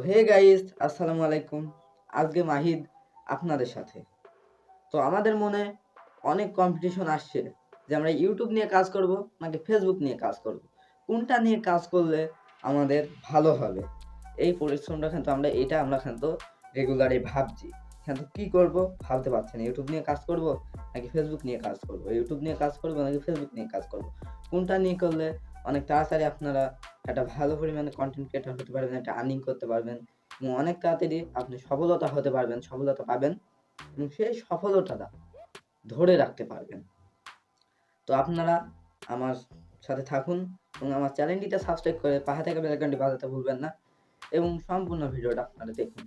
Hey guys, আসসালামু আলাইকুম। আজকে মাহিদ আপনাদের সাথে। তো আমাদের মনে অনেক কম্পিটিশন আসছে যে আমরা ইউটিউব নিয়ে কাজ করব নাকি ফেসবুক নিয়ে কাজ করব। কোনটা নিয়ে কাজ করলে আমাদের ভালো হবে? এই পরিশ্রমটা কিন্তু আমরা কিন্তু রেগুলারই ভাবছি। কিন্তু কি করব ভাবতে পারছি না। ইউটিউব নিয়ে কাজ করব নাকি ফেসবুক নিয়ে কাজ করব? ইউটিউব নিয়ে কাজ করব নাকি ফেসবুক নিয়ে কাজ করব? কোনটা নিয়ে করলে অনেক তাড়াতাড়ি আপনারা একটা ভালো পরিমাণে কনটেন্ট ক্রিয়েটর হতে পারবেন, একটা আর্নিং করতে পারবেন এবং অনেক তাড়াতাড়ি আপনি সফলতা হতে পারবেন, সফলতা পাবেন এবং সেই সফলতাটা ধরে রাখতে পারবেন। তো আপনারা আমার সাথে থাকুন এবং আমার চ্যানেলটিতে সাবস্ক্রাইব করে পাশে থাকা বেল আইকনটি বাজাতে ভুলবেন না এবং সম্পূর্ণ ভিডিওটা আপনারা দেখুন।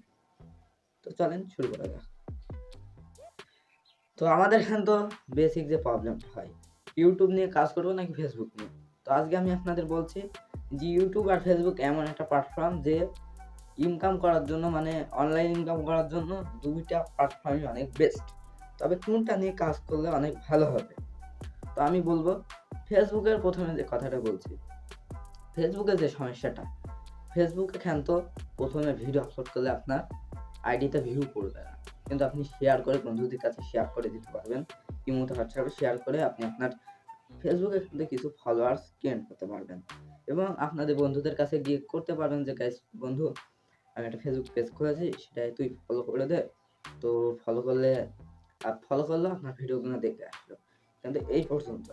তো চলেন শুরু করা যাক। তো আমাদের এখানে তো বেসিক যে প্রবলেমটা হয়, ইউটিউব নিয়ে কাজ করবো নাকি ফেসবুক নিয়ে। তো আজকে আমি আপনাদের বলছি যে ইউটিউব আর ফেসবুক এমন একটা প্ল্যাটফর্ম যে ইনকাম করার জন্য মানে অনলাইন ইনকাম করার জন্য দুইটা প্ল্যাটফর্মই অনেক বেস্ট। তবে কোনটা নিয়ে কাজ করলে অনেক ভালো হবে? তো আমি বলবো ফেসবুকের প্রথমে যে কথাটা বলছি, ফেসবুকের যে সমস্যাটা, ফেসবুকে তো প্রথমে ভিডিও আপলোড করলে আপনার আইডিতে ভিউ পড়বে না, কিন্তু আপনি শেয়ার করে বন্ধুদের কাছে শেয়ার করে দিতে পারবেন। ইমোতে হোয়াটসঅ্যাপে শেয়ার করে আপনি আপনার ফেসবুকে কিন্তু কিছু ফলোয়ার্স গেইন করতে পারবেন এবং আপনাদের বন্ধুদের কাছে গিয়ে করতে পারবেন যে গাইস বন্ধু আমি একটা ফেসবুক পেজ খুলেছি, সেটাই তুই ফলো করে দে। তো ফলো করলো, আপনার ভিডিওগুলো দেখে আসলো। কিন্তু এই পর্যন্ত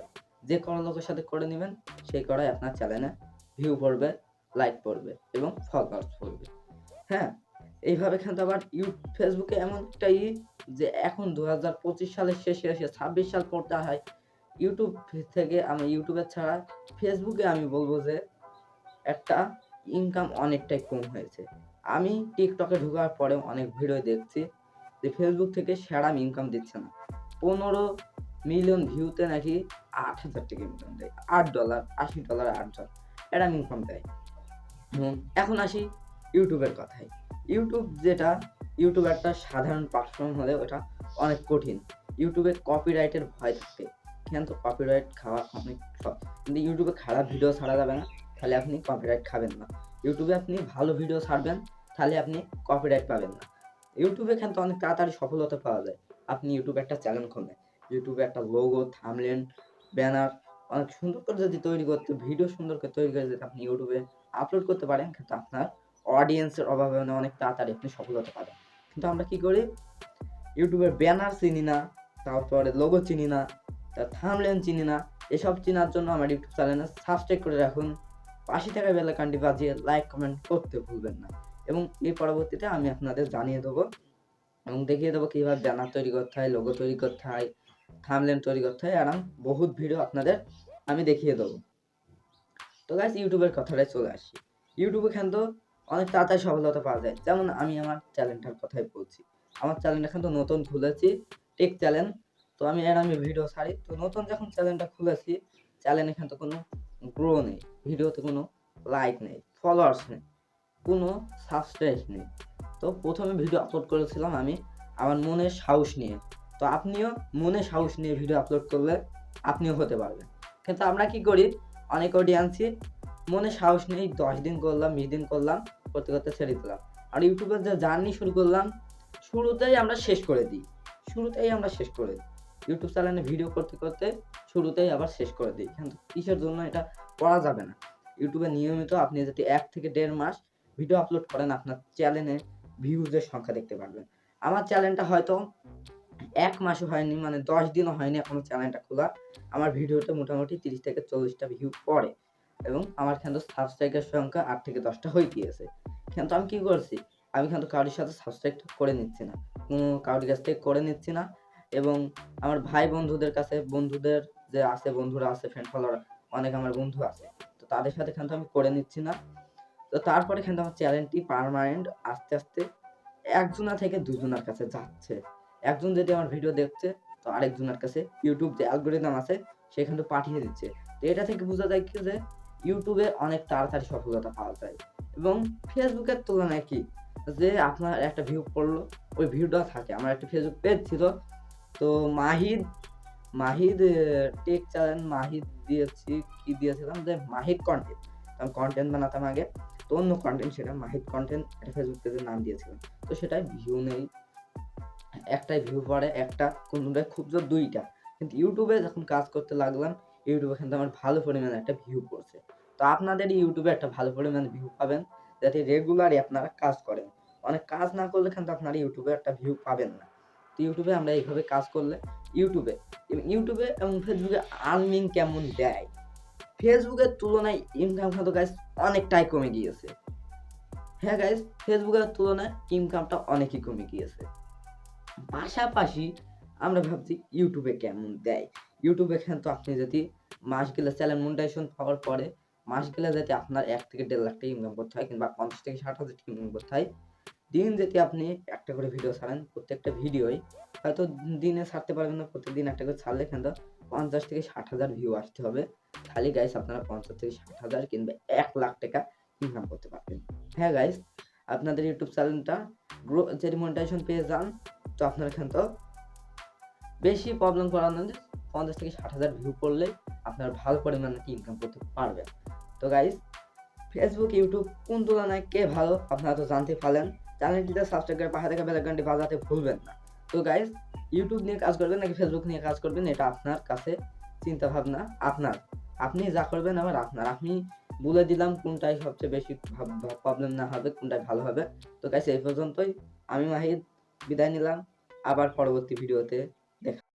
যে কোনো লোকের সাথে করে নেবেন, সেই করাই আপনার চ্যানেলে ভিউ পড়বে, লাইক পড়বে এবং ফলোয়ার্স পড়বে। হ্যাঁ, এইভাবে কিন্তু আবার ফেসবুকে এমন একটা যে এখন 2025 সালের শেষে এসে 26 সাল পড়তে হয় ইউটিউব থেকে আমি ইউটিউবের ছাড়া ফেসবুকে আমি বলবো যে একটা ইনকাম অনেকটাই কম হয়েছে। আমি টিকটকে ঢোকার পরেও অনেক ভিডিও দেখছি যে ফেসবুক থেকে সেরা ইনকাম দিচ্ছে না। 15 মিলিয়ন ভিউতে নাকি 8,000 টাকা ইনকাম দেয়। $8 $80 $8 এরম ইনকাম দেয়। এখন আসি ইউটিউবের কথায়। ইউটিউব একটা সাধারণ প্ল্যাটফর্ম হলেও এটা অনেক কঠিন। ইউটিউবে কপিরাইটের ভয় থাকে। কিন্তু কপিরাইট খাওয়া অনেক সহজ। কিন্তু ইউটিউবে খারাপ ভিডিও ছাড়া যাবে না, তাহলে আপনি কপিরাইট খাবেন না। ইউটিউবে আপনি ভালো ভিডিও ছাড়বেন, তাহলে আপনি কপিরাইট পাবেন না। ইউটিউবে কিন্তু অনেক তাড়াতাড়ি সফলতা পাওয়া যায়। আপনি ইউটিউবে একটা চ্যানেল খোলেন। ইউটিউবে একটা লোগো, থাম্বনেইল, ব্যানার অনেক সুন্দর করে যদি ভিডিও সুন্দর করে তৈরি করে যদি আপনি ইউটিউবে আপলোড করতে পারেন, কিন্তু আপনার অডিয়েন্সের অভাবে অনেক তাড়াতাড়ি আপনি সফলতা পাবেন। কিন্তু আমরা কি করি? ইউটিউবের ব্যানার চিনি না, তারপরে লোগো চিনি না, থাম্বনেইল চিনি না। এসব চেনার জন্য আমার ইউটিউব চ্যানেলে সাবস্ক্রাইব করে রাখুন। পাশে থাকা বেল আইকনটি বাজিয়ে লাইক, কমেন্ট করতে ভুলবেন না। এবং এর পরবর্তীতে আমি আপনাদের জানিয়ে দেবো এবং দেখিয়ে দেবো কিভাবে ব্যানার তৈরি করতে হয়, লোগো তৈরি করতে হয়, থাম্বনেইল তৈরি করতে হয়। এরকম বহুত ভিডিও আপনাদের আমি দেখিয়ে দেবো। তো গাইস ইউটিউবের কথাটায় চলে আসি। ইউটিউবে কিন্তু অনেক তাড়াতাড়ি সফলতা পাওয়া যায়। যেমন আমি আমার চ্যানেলটার কথাই বলছি। আমার চ্যানেলটা কিন্তু নতুন খুলেছি, টেক চ্যানেল। তো আমি ভিডিও ছাড়ি। তো নতুন যখন চ্যানেলটা খুলেছি, চ্যানেলে কিন্তু কোনো গ্রো নেই। ভিডিওতে কোনো লাইক নেই, ফলোয়ার্স নেই, কোনো সাবস্ক্রাইব নেই। তো প্রথমে ভিডিও আপলোড করেছিলাম আমি আমার মনের সাহস নিয়ে। তো আপনিও মনে সাহস নিয়ে ভিডিও আপলোড করলে আপনিও হতে পারবেন। কিন্তু আমরা কি করি? অনেক অডিয়েন্সই মনে সাহস নেই, 10 দিন করলাম, 20 দিন করলাম, করতে, করতে ছেড়ে দিলাম। আর ইউটিউবের যে জার্নি শুরু করলাম, শুরুতেই আমরা শেষ করে দিই। ইউটিউব চ্যানেলে ভিডিও করতে, করতে শুরুতেই আবার শেষ করে দিই। কিন্তু কিসের জন্য এটা করা যাবে না? ইউটিউবে নিয়মিত আপনি যদি 1 থেকে 1.5 মাস ভিডিও আপলোড করেন, আপনার চ্যানেলে ভিউজের সংখ্যা দেখতে পারবেন। আমার চ্যানেলটা হয়তো 1 মাসও হয়নি, মানে 10 দিনও হয়নি এখনো চ্যানেলটা খোলা। আমার ভিডিওতে মোটামুটি 30 থেকে 40 টা ভিউ পড়ে এবং আমার কিন্তু সাবস্ক্রাইবের সংখ্যা 8 থেকে 10 টা হয়ে গিয়েছে। কিন্তু আমি কি করছি? আমি কিন্তু কারোর সাথে সাবস্ক্রাইব করে নিচ্ছি না। কারোর কাছ থেকে করে নিচ্ছি না এবং আমার ভাই বন্ধুদের কাছে বন্ধুরা আছে, ফ্রেন্ড ফলোয়ার অনেক আমার বন্ধু আছে। তো তাদের সাথে কিন্তু আমি করে নিচ্ছি না। তো তারপরে কিন্তু আমার চ্যানেলটি পার্মানেন্ট আস্তে, আস্তে 1 জনা থেকে 2 জনার কাছে যাচ্ছে। একজন যদি আমার ভিডিও দেখছে, তো আরেকজনের কাছে ইউটিউব যে অ্যালগরিদম আছে সে কিন্তু পাঠিয়ে দিচ্ছে। তো এটা থেকে বোঝা যায় কি যে ইউটিউবে অনেক তাড়াতাড়ি সফলতা পাওয়া যায় এবং ফেসবুকের তুলনায় কি যে আপনার একটা ভিউ পড়লো, ওই ভিউটা থাকে। আমার একটা ফেসবুক পেজ ছিল। তো মাহিদ মাহিদ টেক চ্যানেল মাহিদ দিয়েছিলাম যে মাহিদ কনটেন্ট। আমি কনটেন্ট বানাতাম আগে। তো অন্য কন্টেন্ট, সেটা মাহিদ কন্টেন্ট একটা ফেসবুক পেজের নাম দিয়েছিলাম, তো সেটাই ভিউ নেই, একটাই ভিউ পড়ে, একটা কোনোটায় খুব জোর 2টা। কিন্তু ইউটিউবে যখন কাজ করতে লাগলাম, ইউটিউবে কিন্তু আমার ভালো পরিমাণে একটা ভিউ পড়ছে। তো আপনাদের ইউটিউবে একটা ভালো পরিমাণে ভিউ পাবেন, যাতে রেগুলারই আপনারা কাজ করেন। অনেক কাজ না করলে কিন্তু আপনারা ইউটিউবে একটা ভিউ পাবেন না। তো ইউটিউবে আমরা এইভাবে কাজ করলে ইউটিউবে এবং ফেসবুকে আর্নিং কেমন দেয়? ফেসবুকের তুলনায় ইনকাম কিন্তু গাইস অনেকটাই কমে গিয়েছে। হ্যাঁ গাইস, ফেসবুকের তুলনায় ইনকামটা অনেকই কমে গিয়েছে। পাশাপাশি আমরা ভাবছি ইউটিউবে কেমন দেয়। ইউটিউবে কিন্তু আপনি যদি মাস গেলে চ্যানেল মনিটাইজেশন পাওয়ার পরে মাস গেলে যাতে আপনার 1 থেকে 1.5 লাখ টাকা ইনকাম করতে হয়, কিংবা 50 থেকে 60 হাজার টাকা ইনকাম করতে হয়। দিন যদি আপনি একটা করে ভিডিও ছাড়েন, প্রত্যেকটা ভিডিওই হয়তো দিনে ছাড়তে পারবেন না, প্রত্যেকদিন একটা করে ছাড়লে কিন্তু 50 থেকে 60 হাজার ভিউ আসতে হবে। খালি গাইস আপনারা 50 থেকে 60 হাজার কিংবা 1 লাখ টাকা ইনকাম করতে পারবেন। হ্যাঁ গাইস, আপনাদের ইউটিউব চ্যানেলটা যদি মনিটাইজেশন পেয়ে যান, তো আপনারা কিন্তু বেশি প্রবলেম করার না, যে 50 থেকে 60 হাজার ভিউ করলে আপনার ভালো পরিমাণে ইনকাম করতে পারবেন। তো গাইস, ফেসবুক ইউটিউব কোন তুলনায় কে ভালো আপনারা তো জানতে পারলেন। চ্যানেলটিতে সাবস্ক্রাইব করে পাশে থাকা বেল আইকনটি বাজাতে ভুলবেন না। তো গাইস, ইউটিউব নিয়ে কাজ করবেন নাকি ফেসবুক নিয়ে কাজ করবেন, এটা আপনার কাছে চিন্তা ভাবনা আপনার। আপনি যা করবেন আবার আপনার। আমি বলে দিলাম কোনটায় সবচেয়ে বেশি প্রবলেম না হবে, কোনটায় ভালো হবে। তো গাইস, এই পর্যন্তই। আমি মাহিদ বিদায় নিলাম। আবার পরবর্তী ভিডিওতে দেখা